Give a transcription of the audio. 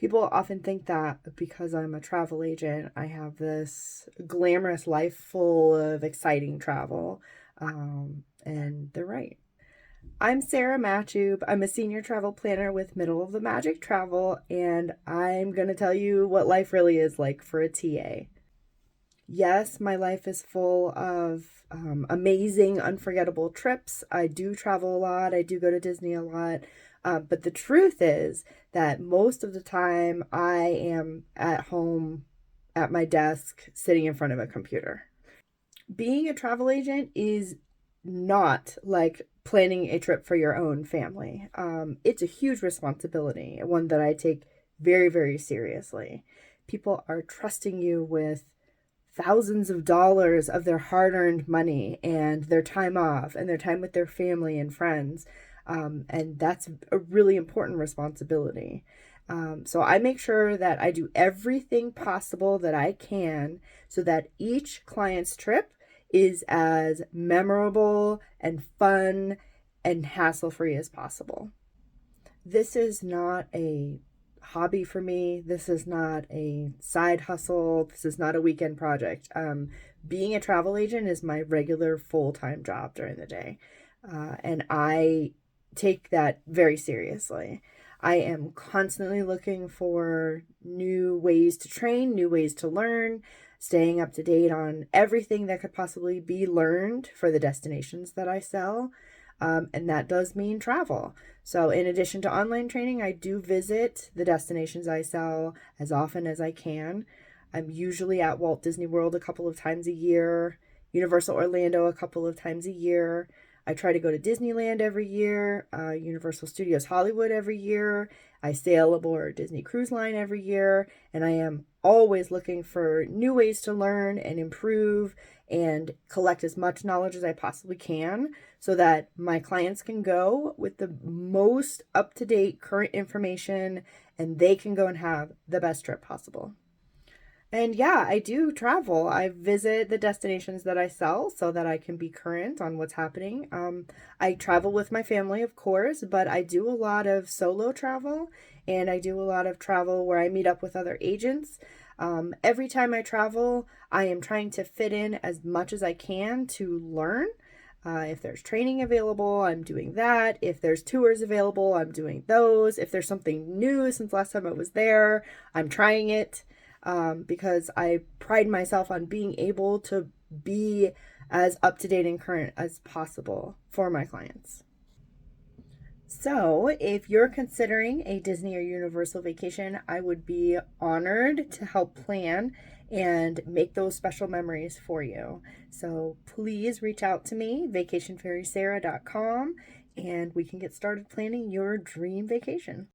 People often think that because I'm a travel agent, I have this glamorous life full of exciting travel. And they're right. I'm Sarah Matube. I'm a senior travel planner with Middle of the Magic Travel, and I'm going to tell you what life really is like for a TA. Yes, my life is full of amazing, unforgettable trips. I do travel a lot, I do go to Disney a lot. But the truth is that most of the time I am at home at my desk sitting in front of a computer. Being a travel agent is not like planning a trip for your own family. It's a huge responsibility, one that I take very, very seriously. People are trusting you with thousands of dollars of their hard earned money and their time off and their time with their family and friends. And that's a really important responsibility. So I make sure that I do everything possible that I can so that each client's trip is as memorable and fun and hassle free as possible. This is not a hobby for me. This is not a side hustle. This is not a weekend project. Being a travel agent is my regular full time job during the day. And I take that very seriously. I am constantly looking for new ways to train, new ways to learn, staying up to date on everything that could possibly be learned for the destinations that I sell. And that does mean travel. So, in addition to online training, I do visit the destinations I sell as often as I can. I'm usually at Walt Disney World a couple of times a year, Universal Orlando a couple of times a year. I try to go to Disneyland every year, Universal Studios Hollywood every year. I sail aboard Disney Cruise Line every year, and I am always looking for new ways to learn and improve and collect as much knowledge as I possibly can so that my clients can go with the most up to date current information and they can go and have the best trip possible. And yeah, I do travel. I visit the destinations that I sell so that I can be current on what's happening. I travel with my family, of course, but I do a lot of solo travel and I do a lot of travel where I meet up with other agents. Every time I travel, I am trying to fit in as much as I can to learn. If there's training available, I'm doing that. If there's tours available, I'm doing those. If there's something new since last time I was there, I'm trying it because I pride myself on being able to be as up to date and current as possible for my clients. So, if you're considering a Disney or Universal vacation, I would be honored to help plan and make those special memories for you. So, please reach out to me, vacationfairysarah.com, and we can get started planning your dream vacation.